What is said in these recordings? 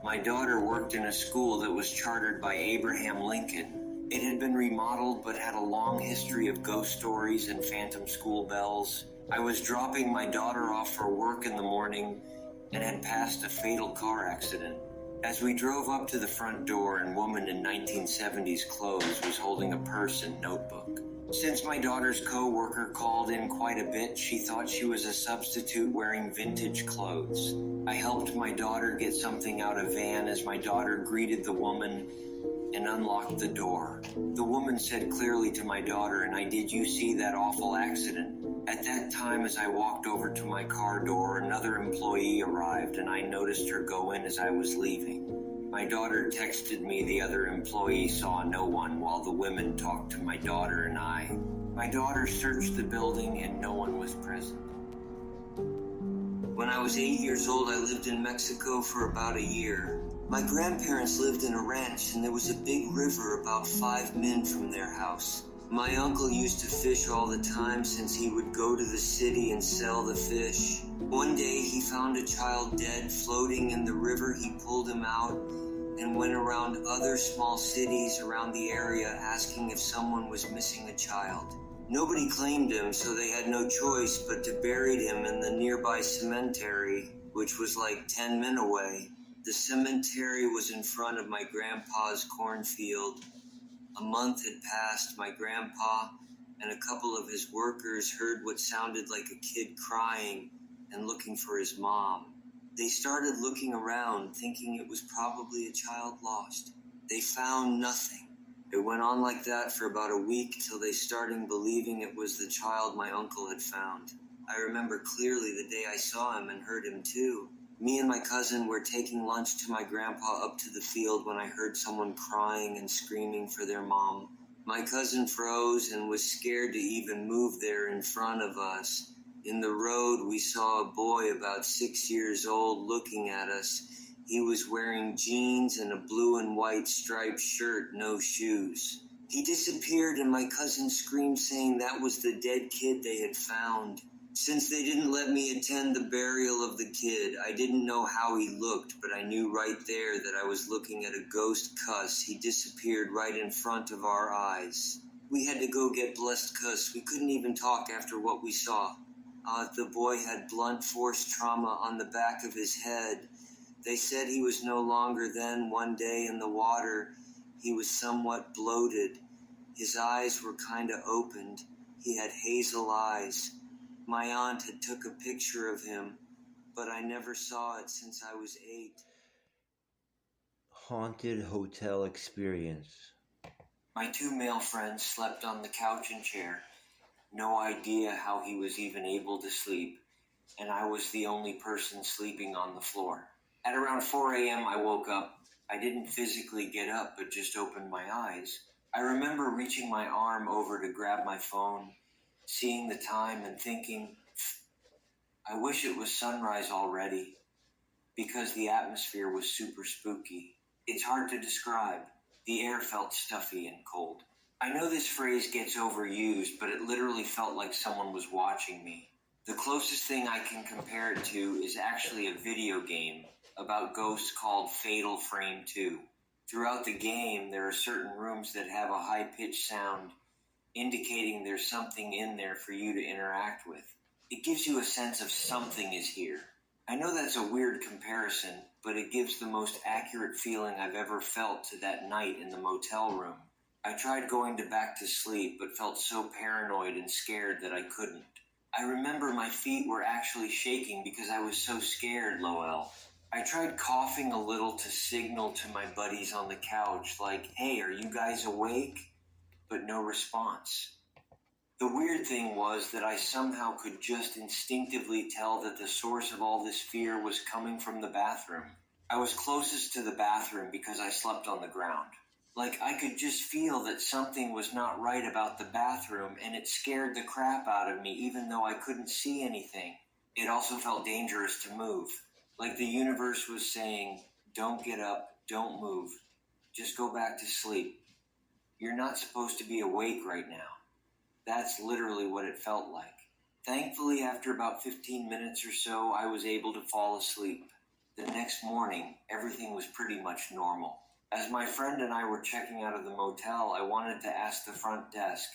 My daughter worked in a school that was chartered by Abraham Lincoln. It had been remodeled but had a long history of ghost stories and phantom school bells. I was dropping my daughter off for work in the morning and had passed a fatal car accident. As we drove up to the front door, a woman in 1970s clothes was holding a purse and notebook. Since my daughter's co-worker called in quite a bit, she thought she was a substitute wearing vintage clothes. I helped my daughter get something out of a van as my daughter greeted the woman and unlocked the door. The woman said clearly to my daughter, "And did you see that awful accident?" At that time, as I walked over to my car door, another employee arrived and I noticed her go in as I was leaving. My daughter texted me the other employee saw no one while the women talked to my daughter and I. My daughter searched the building and no one was present. When I was 8 years old, I lived in Mexico for about a year. My grandparents lived in a ranch and there was a big river about 5 min from their house. My uncle used to fish all the time since he would go to the city and sell the fish. One day he found a child dead floating in the river. He pulled him out and went around other small cities around the area asking if someone was missing a child. Nobody claimed him, so they had no choice but to bury him in the nearby cemetery, which was like 10 min away. The cemetery was in front of my grandpa's cornfield. A month had passed. My grandpa and a couple of his workers heard what sounded like a kid crying and looking for his mom. They started looking around, thinking it was probably a child lost. They found nothing. It went on like that for about a week till they started believing it was the child my uncle had found. I remember clearly the day I saw him and heard him too. Me and my cousin were taking lunch to my grandpa up to the field when I heard someone crying and screaming for their mom. My cousin froze and was scared to even move there in front of us. In the road, we saw a boy about 6 years old looking at us. He was wearing jeans and a blue and white striped shirt, no shoes. He disappeared and my cousin screamed saying that was the dead kid they had found. Since they didn't let me attend the burial of the kid, I didn't know how he looked, but I knew right there that I was looking at a ghost cuss. He disappeared right in front of our eyes. We had to go get blessed cuss. We couldn't even talk after what we saw. The boy had blunt force trauma on the back of his head. They said he was no longer then. One day in the water, he was somewhat bloated. His eyes were kind of opened. He had hazel eyes. My aunt had took a picture of him, but I never saw it since I was 8. Haunted hotel experience. My 2 male friends slept on the couch and chair. No idea how he was even able to sleep, and I was the only person sleeping on the floor. At around 4 a.m. I woke up. I didn't physically get up, but just opened my eyes. I remember reaching my arm over to grab my phone, seeing the time and thinking, I wish it was sunrise already, because the atmosphere was super spooky. It's hard to describe. The air felt stuffy and cold. I know this phrase gets overused, but it literally felt like someone was watching me. The closest thing I can compare it to is actually a video game about ghosts called Fatal Frame 2. Throughout the game, there are certain rooms that have a high-pitched sound indicating there's something in there for you to interact with. It gives you a sense of something is here. I know that's a weird comparison, but it gives the most accurate feeling I've ever felt to that night in the motel room. I tried going back to sleep, but felt so paranoid and scared that I couldn't. I remember my feet were actually shaking because I was so scared, Lowell. I tried coughing a little to signal to my buddies on the couch, like, hey, are you guys awake? But no response. The weird thing was that I somehow could just instinctively tell that the source of all this fear was coming from the bathroom. I was closest to the bathroom because I slept on the ground. Like I could just feel that something was not right about the bathroom, and it scared the crap out of me even though I couldn't see anything. It also felt dangerous to move. Like the universe was saying, don't get up, don't move, just go back to sleep. You're not supposed to be awake right now. That's literally what it felt like. Thankfully, after about 15 minutes or so, I was able to fall asleep. The next morning, everything was pretty much normal. As my friend and I were checking out of the motel, I wanted to ask the front desk,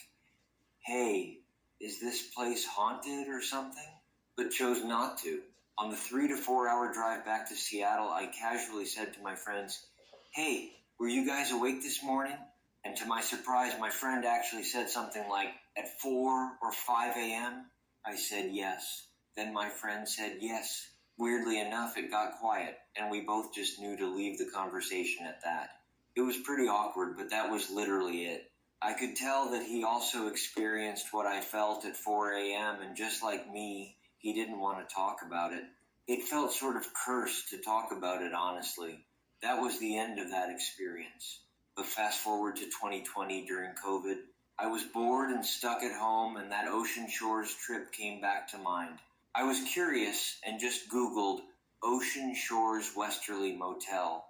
"Hey, is this place haunted or something?" But chose not to. On the 3 to 4 hour drive back to Seattle, I casually said to my friends, "Hey, were you guys awake this morning?" And to my surprise, my friend actually said something like, "At 4 or 5 a.m.? I said yes. Then my friend said yes. Weirdly enough, it got quiet, and we both just knew to leave the conversation at that. It was pretty awkward, but that was literally it. I could tell that he also experienced what I felt at 4 a.m., and just like me, he didn't want to talk about it. It felt sort of cursed to talk about it, honestly. That was the end of that experience. But fast forward to 2020 during COVID, I was bored and stuck at home, and that Ocean Shores trip came back to mind. I was curious and just Googled Ocean Shores Westerly Motel.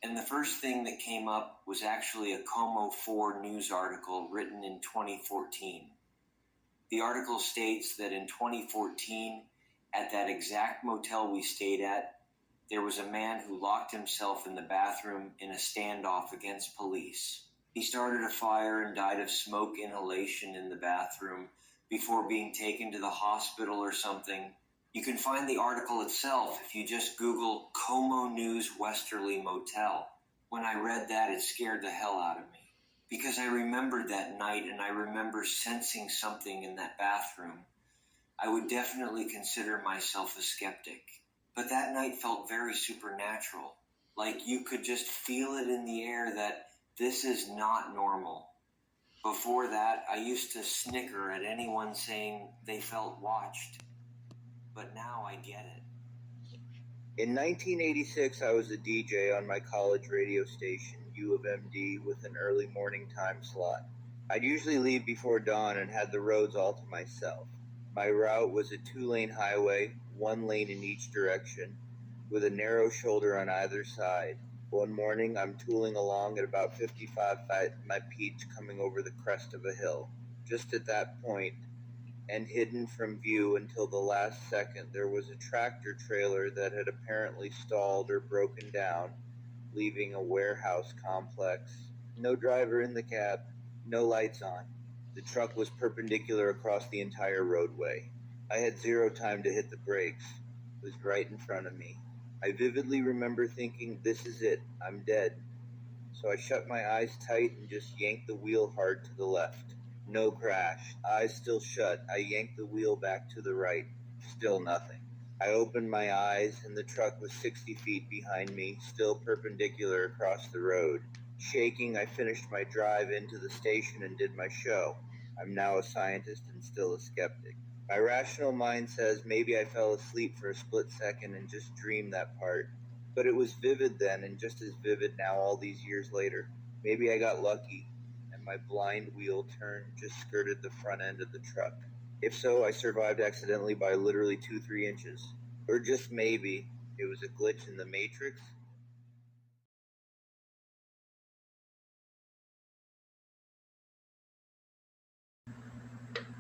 And the first thing that came up was actually a Como 4 news article written in 2014. The article states that in 2014, at that exact motel we stayed at, there was a man who locked himself in the bathroom in a standoff against police. He started a fire and died of smoke inhalation in the bathroom before being taken to the hospital or something. You can find the article itself if you just Google Como News Westerly Motel. When I read that, it scared the hell out of me. Because I remembered that night, and I remember sensing something in that bathroom. I would definitely consider myself a skeptic. But that night felt very supernatural. Like you could just feel it in the air that this is not normal. Before that, I used to snicker at anyone saying they felt watched. But now I get it. In 1986, I was a DJ on my college radio station, U of MD, with an early morning time slot. I'd usually leave before dawn and had the roads all to myself. My route was a 2-lane highway, 1 lane in each direction, with a narrow shoulder on either side. One morning, I'm tooling along at about 55 at my peach coming over the crest of a hill. Just at that point, and hidden from view until the last second, there was a tractor trailer that had apparently stalled or broken down, leaving a warehouse complex. No driver in the cab, no lights on. The truck was perpendicular across the entire roadway. I had zero time to hit the brakes. It was right in front of me. I vividly remember thinking, this is it, I'm dead. So I shut my eyes tight and just yanked the wheel hard to the left. No crash. Eyes still shut. I yanked the wheel back to the right. Still nothing. I opened my eyes, and the truck was 60 feet behind me, still perpendicular across the road. Shaking, I finished my drive into the station and did my show. I'm now a scientist and still a skeptic. My rational mind says maybe I fell asleep for a split second and just dreamed that part. But it was vivid then and just as vivid now all these years later. Maybe I got lucky and my blind wheel turn just skirted the front end of the truck. If so, I survived accidentally by literally 2-3 inches. Or just maybe it was a glitch in the Matrix.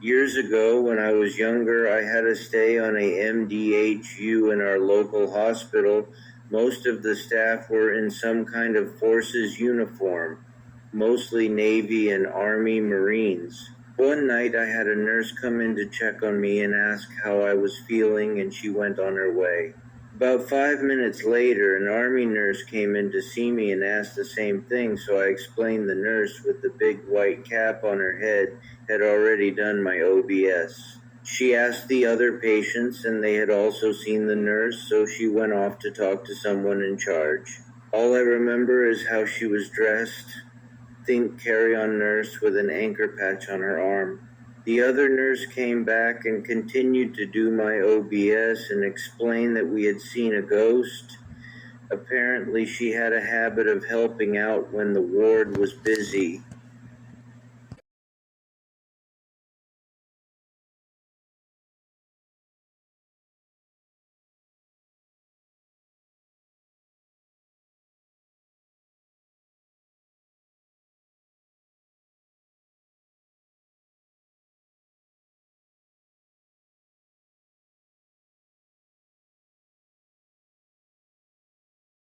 Years ago, when I was younger, I had to stay on a MDHU in our local hospital. Most of the staff were in some kind of forces uniform, mostly Navy and Army Marines. One night, I had a nurse come in to check on me and ask how I was feeling, and she went on her way. About 5 minutes later, an Army nurse came in to see me and asked the same thing, so I explained the nurse with the big white cap on her head had already done my OBS. She asked the other patients, and they had also seen the nurse, so she went off to talk to someone in charge. All I remember is how she was dressed. Think carry-on nurse with an anchor patch on her arm. The other nurse came back and continued to do my OBS and explain that we had seen a ghost. Apparently, she had a habit of helping out when the ward was busy.